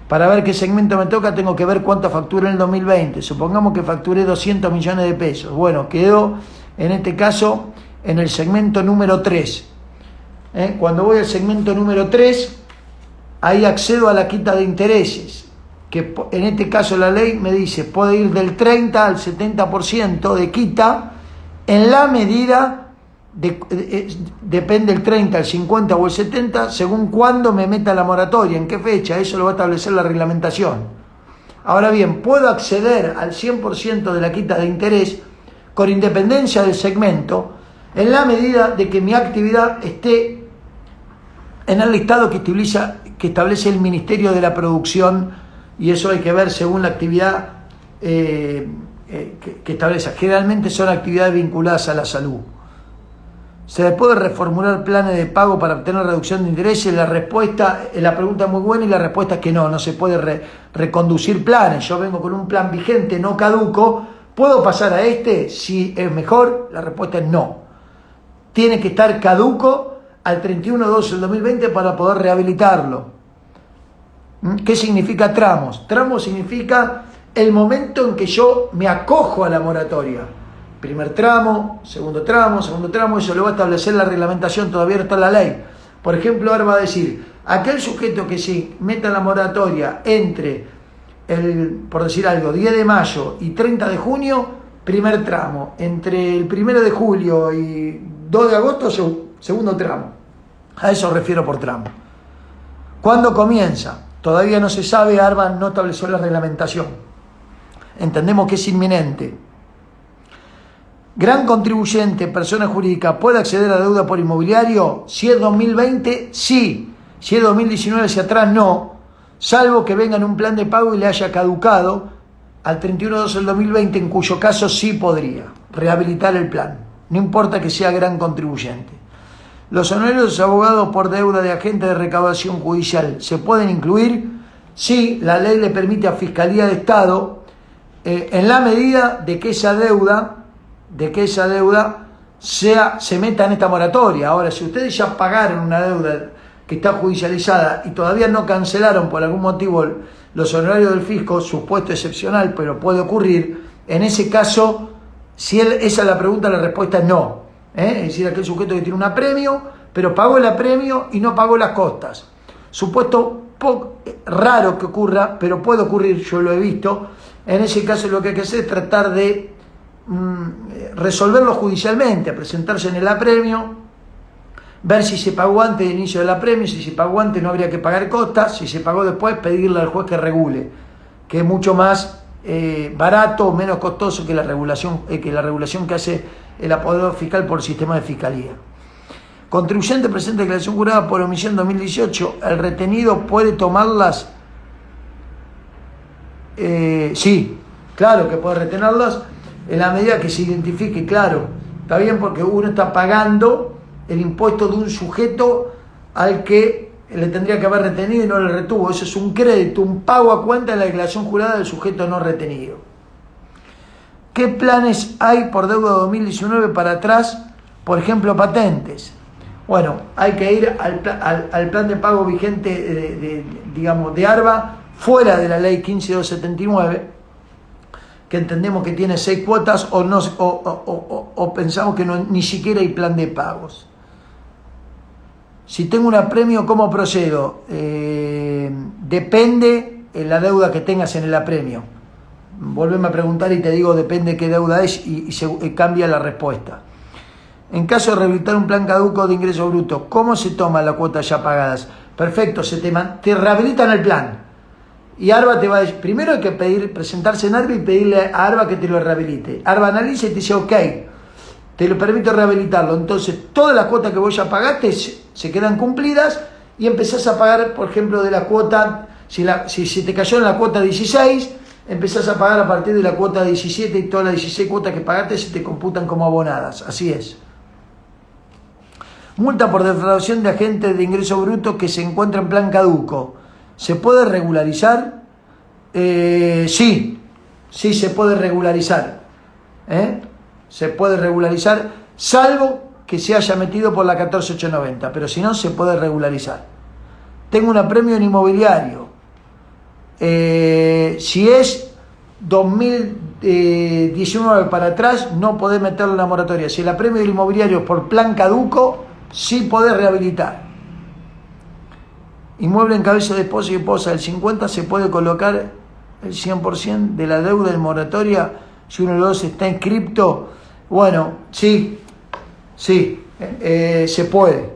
Para ver qué segmento me toca, tengo que ver cuánto facturé en el 2020. Supongamos que facturé 200 millones de pesos. Bueno, quedo, en este caso, en el segmento número 3. Cuando voy al segmento número 3, ahí accedo a la quita de intereses, que en este caso la ley me dice, puede ir del 30 al 70% de quita, en la medida, depende el 30, el 50 o el 70, según cuándo me meta la moratoria, en qué fecha, eso lo va a establecer la reglamentación. Ahora bien, puedo acceder al 100% de la quita de interés con independencia del segmento, en la medida de que mi actividad esté en el listado que establece el Ministerio de la Producción, y eso hay que ver según la actividad que establece. Generalmente son actividades vinculadas a la salud. ¿Se puede reformular planes de pago para obtener reducción de intereses? La pregunta es muy buena y la respuesta es que no se puede reconducir planes. Yo vengo con un plan vigente, no caduco, ¿puedo pasar a este si es mejor? La respuesta es no. Tiene que estar caduco al 31/12 del 2020 para poder rehabilitarlo. ¿Qué significa tramos? Tramos significa el momento en que yo me acojo a la moratoria. Primer tramo, segundo tramo, eso lo va a establecer la reglamentación, todavía no está en la ley. Por ejemplo, ahora va a decir, aquel sujeto que se meta en la moratoria entre por decir algo, 10 de mayo y 30 de junio, primer tramo. Entre el 1 de julio y 2 de agosto, segundo tramo. A eso refiero por tramo. ¿Cuándo comienza? Todavía no se sabe, ARBA no estableció la reglamentación. Entendemos que es inminente. Gran contribuyente, persona jurídica, ¿puede acceder a deuda por inmobiliario? Si es 2020, sí. Si es 2019 hacia atrás, no. Salvo que venga en un plan de pago y le haya caducado al 31/12 del 2020, en cuyo caso sí podría rehabilitar el plan. No importa que sea gran contribuyente. ¿Los honorarios de abogados por deuda de agente de recaudación judicial se pueden incluir? Sí, la ley le permite a Fiscalía de Estado, en la medida de que esa deuda se meta en esta moratoria. Ahora, si ustedes ya pagaron una deuda que está judicializada y todavía no cancelaron por algún motivo los honorarios del fisco, supuesto excepcional, pero puede ocurrir, en ese caso, si esa es la pregunta, la respuesta es no. Es decir, aquel sujeto que tiene un apremio, pero pagó el apremio y no pagó las costas. Supuesto raro que ocurra, pero puede ocurrir, yo lo he visto. En ese caso lo que hay que hacer es tratar de resolverlo judicialmente, presentarse en el apremio, ver si se pagó antes del inicio del apremio, si se pagó antes no habría que pagar costas, si se pagó después pedirle al juez que regule, que es mucho más barato o menos costoso que la regulación que hace el apoderado fiscal por el sistema de fiscalía. Contribuyente presenta declaración jurada por omisión 2018, el retenido puede tomarlas. Sí, claro que puede retenerlas en la medida que se identifique, claro, está bien, porque uno está pagando el impuesto de un sujeto al que le tendría que haber retenido y no le retuvo. Eso es un crédito, un pago a cuenta de la declaración jurada del sujeto no retenido. ¿Qué planes hay por deuda 2019 para atrás? Por ejemplo, patentes. Bueno, hay que ir al plan de pago vigente de ARBA, fuera de la ley 15279, que entendemos que tiene 6 cuotas, o pensamos que ni siquiera hay plan de pagos. Si tengo un apremio, ¿cómo procedo? Depende de la deuda que tengas en el apremio. Volveme a preguntar y te digo depende qué deuda es y cambia la respuesta. En caso de rehabilitar un plan caduco de ingreso bruto, ¿cómo se toma la cuota ya pagadas? Perfecto, te rehabilitan el plan. Y ARBA te va a decir, primero hay que presentarse en ARBA y pedirle a ARBA que te lo rehabilite. ARBA analiza y te dice, ok, te lo permito rehabilitarlo. Entonces, todas las cuotas que vos ya pagaste se quedan cumplidas y empezás a pagar, por ejemplo, de la cuota, si se te cayó en la cuota 16, empezás a pagar a partir de la cuota 17 y todas las 16 cuotas que pagaste se te computan como abonadas. Así es. Multa por defraudación de agente de ingreso bruto que se encuentra en plan caduco. ¿Se puede regularizar? Sí, se puede regularizar. Se puede regularizar, salvo que se haya metido por la 14890, pero si no, se puede regularizar. Tengo un apremio en inmobiliario. Si es 2019 para atrás, no podés meterlo en la moratoria. Si el apremio del inmobiliario es por plan caduco, sí podés rehabilitar. Inmueble en cabeza de esposo y esposa, el 50% se puede colocar el 100% de la deuda en moratoria si uno de los dos está inscripto. Bueno, sí, se puede.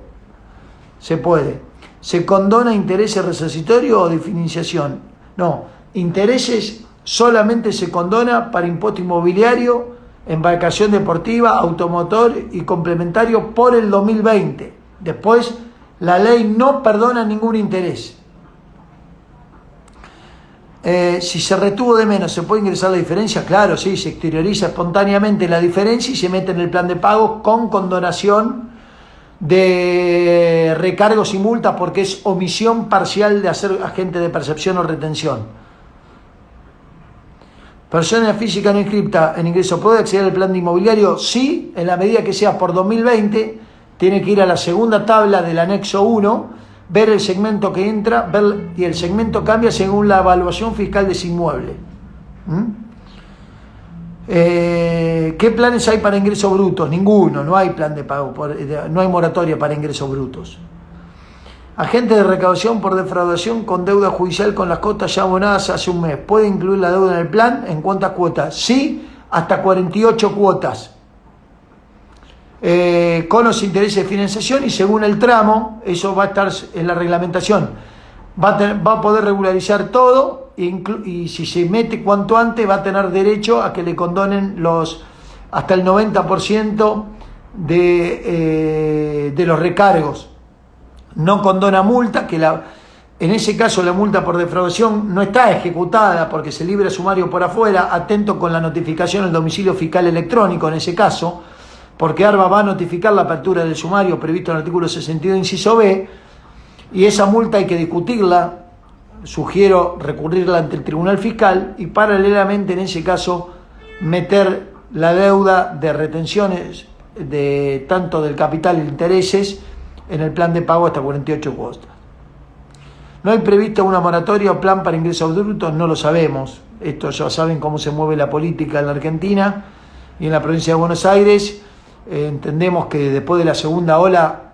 ¿Se condona intereses resarcitorios o de financiación? No, intereses solamente se condona para impuesto inmobiliario, embarcación deportiva, automotor y complementario por el 2020. Después, la ley no perdona ningún interés. Si se retuvo de menos, ¿se puede ingresar la diferencia? Claro, sí, se exterioriza espontáneamente la diferencia y se mete en el plan de pago con condonación de recargos y multas porque es omisión parcial de hacer agente de percepción o retención. Persona física no inscripta en ingreso, ¿puede acceder al plan de inmobiliario? Sí, en la medida que sea por 2020, tiene que ir a la segunda tabla del anexo 1, ver el segmento que entra, y el segmento cambia según la evaluación fiscal de ese inmueble. ¿Qué planes hay para ingresos brutos? Ninguno, no hay plan de pago, no hay moratoria para ingresos brutos. Agente de recaudación por defraudación con deuda judicial con las cuotas ya abonadas hace un mes. ¿Puede incluir la deuda en el plan? ¿En cuántas cuotas? Sí, hasta 48 cuotas. Con los intereses de financiación y según el tramo, eso va a estar en la reglamentación. Va a poder regularizar todo y si se mete cuanto antes va a tener derecho a que le condonen hasta el 90% de los recargos. No condona multa, en ese caso la multa por defraudación no está ejecutada porque se libra sumario por afuera, atento con la notificación al domicilio fiscal electrónico en ese caso, porque ARBA va a notificar la apertura del sumario previsto en el artículo 62, inciso B, y esa multa hay que discutirla, sugiero recurrirla ante el Tribunal Fiscal y paralelamente en ese caso meter la deuda de retenciones de tanto del capital e intereses en el plan de pago hasta 48 cuotas. ¿No hay previsto una moratoria o plan para ingresos brutos? No lo sabemos. Esto ya saben cómo se mueve la política en la Argentina y en la provincia de Buenos Aires. Entendemos que después de la segunda ola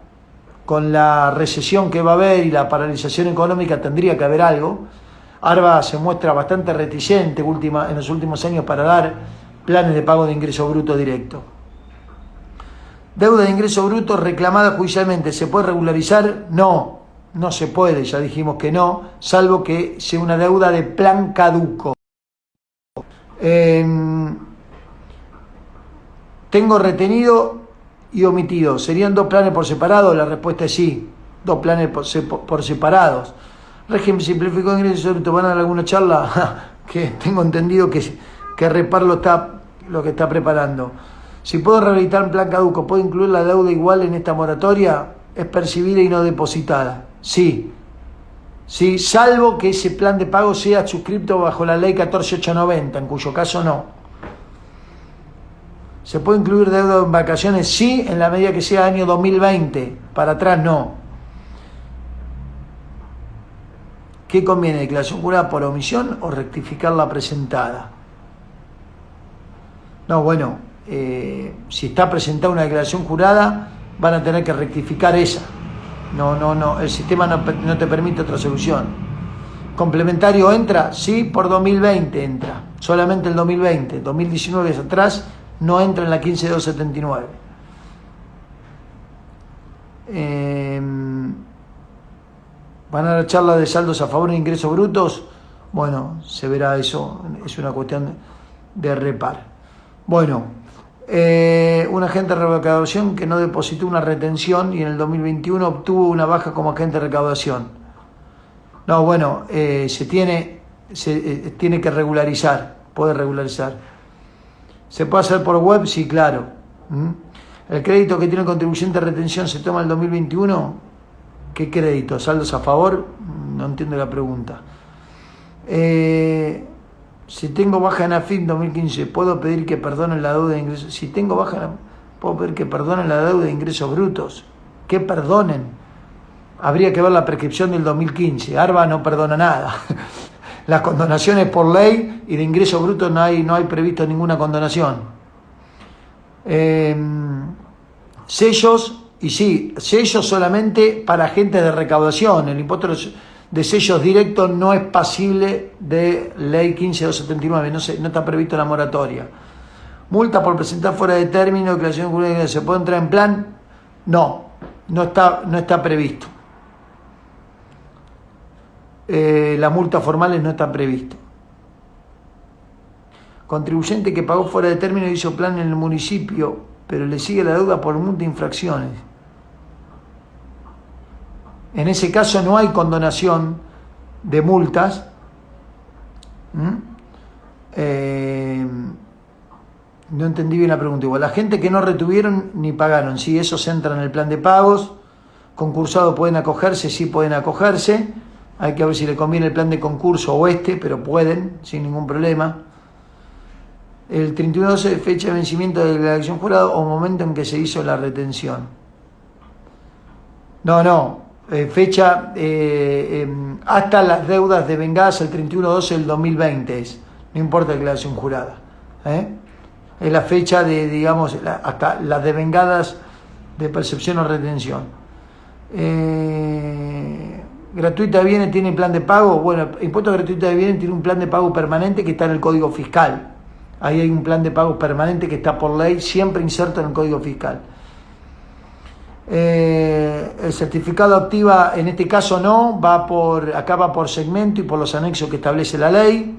con la recesión que va a haber y la paralización económica tendría que haber algo. ARBA se muestra bastante reticente en los últimos años para dar planes de pago de ingreso bruto directo. Deuda de ingreso bruto reclamada judicialmente, ¿se puede regularizar? No, no se puede, ya dijimos que no, salvo que sea una deuda de plan caduco. Tengo retenido y omitido. ¿Serían 2 planes por separado? La respuesta es sí, 2 planes por separados. Régimen simplificado de ingresos brutos. ¿Van a dar alguna charla? Que tengo entendido que Repar lo que está preparando. Si puedo rehabilitar un plan caduco, ¿puedo incluir la deuda igual en esta moratoria? Es percibida y no depositada. Sí. Sí, salvo que ese plan de pago sea suscripto bajo la ley 14890, en cuyo caso no. ¿Se puede incluir deuda en vacaciones? Sí, en la medida que sea año 2020. Para atrás no. ¿Qué conviene? ¿Declaración jurada por omisión o rectificar la presentada? No, bueno, si está presentada una declaración jurada, van a tener que rectificar esa. No, el sistema no te permite otra solución. ¿Complementario entra? Sí, por 2020 entra. Solamente el 2020. 2019 es atrás, no entra en la 15279. ¿Van a dar charla de saldos a favor de ingresos brutos? Bueno, se verá eso, es una cuestión de Repar. Bueno, un agente de recaudación que no depositó una retención y en el 2021 obtuvo una baja como agente de recaudación. No, bueno, se tiene que regularizar, puede regularizar. ¿Se puede hacer por web? Sí, claro. ¿El crédito que tiene el contribuyente de retención se toma en el 2021? ¿Qué crédito? ¿Saldos a favor? No entiendo la pregunta. Si tengo baja en AFIP 2015, ¿puedo pedir que perdonen la deuda de ingresos? Si tengo baja, ¿puedo pedir que perdonen la deuda de ingresos brutos? ¿Qué perdonen? Habría que ver la prescripción del 2015. ARBA no perdona nada. Las condonaciones por ley y de ingresos brutos no hay previsto ninguna condonación. Sellos. Y sí, sellos solamente para agentes de recaudación. El impuesto de sellos directos no es pasible de ley 15279, no está previsto la moratoria. Multa por presentar fuera de término, declaración jurídica, ¿se puede entrar en plan? No está previsto. Las multas formales no están previstas. Contribuyente que pagó fuera de término y hizo plan en el municipio, pero le sigue la deuda por multa e infracciones. En ese caso no hay condonación de multas. No entendí bien la pregunta. Igual, la gente que no retuvieron ni pagaron, sí, esos entran en el plan de pagos. Concursados pueden acogerse, sí pueden acogerse. Hay que ver si le conviene el plan de concurso o pero pueden, sin ningún problema. El 31/12 es fecha de vencimiento de la elección jurada o momento en que se hizo la retención. Fecha hasta las deudas devengadas el 31/12 del 2020 es, no importa declaración jurada. Es la fecha de, digamos, hasta las devengadas de percepción o retención. Gratuita de bienes tiene plan de pago. Bueno, impuesto gratuito de bienes tiene un plan de pago permanente que está en el Código Fiscal. Ahí hay un plan de pagos permanente que está por ley, siempre inserto en el Código Fiscal. El certificado activa, en este caso no, acá va por segmento y por los anexos que establece la ley.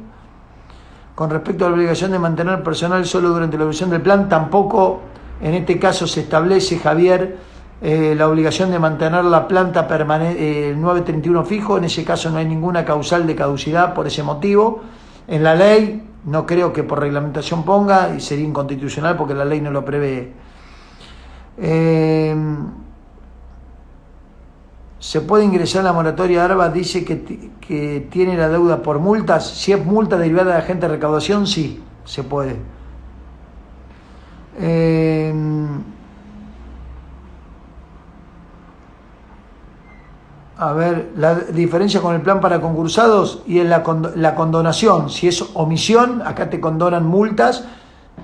Con respecto a la obligación de mantener personal solo durante la duración del plan, tampoco en este caso se establece, Javier, la obligación de mantener la planta permanente, el 931 fijo. En ese caso no hay ninguna causal de caducidad por ese motivo. En la ley no creo que por reglamentación ponga, y sería inconstitucional porque la ley no lo prevé. ¿Se puede ingresar a la moratoria ARBA? Dice que tiene la deuda por multas. Si es multa derivada de agente de recaudación, sí, se puede. A ver, la diferencia con el plan para concursados y en la condonación. Si es omisión, acá te condonan multas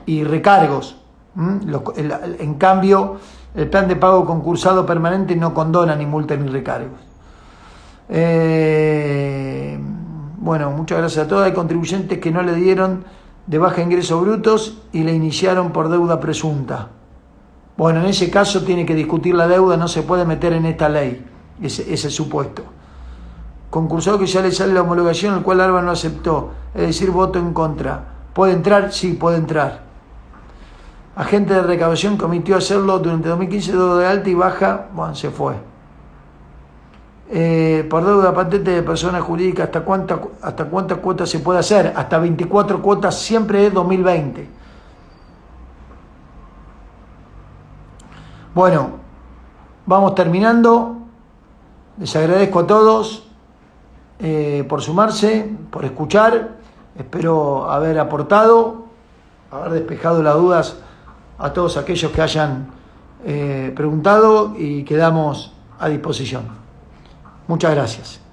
y recargos. En cambio, El plan de pago concursado permanente no condona ni multas ni recargos. Bueno, muchas gracias a todos. Hay contribuyentes que no le dieron de baja ingresos brutos y le iniciaron por deuda presunta. Bueno, en ese caso tiene que discutir la deuda, no se puede meter en esta ley ese supuesto. Concursado que ya le sale la homologación, el cual ARBA no aceptó, es decir, voto en contra. ¿Puede entrar? Sí, puede entrar. Agente de recaudación que omitió hacerlo durante 2015, deuda de alta y baja, bueno, se fue. Por deuda patente de persona jurídica, ¿hasta cuántas cuotas se puede hacer? Hasta 24 cuotas, siempre es 2020. Bueno, vamos terminando. Les agradezco a todos por sumarse, por escuchar. Espero haber aportado, haber despejado las dudas a todos aquellos que hayan preguntado y quedamos a disposición. Muchas gracias.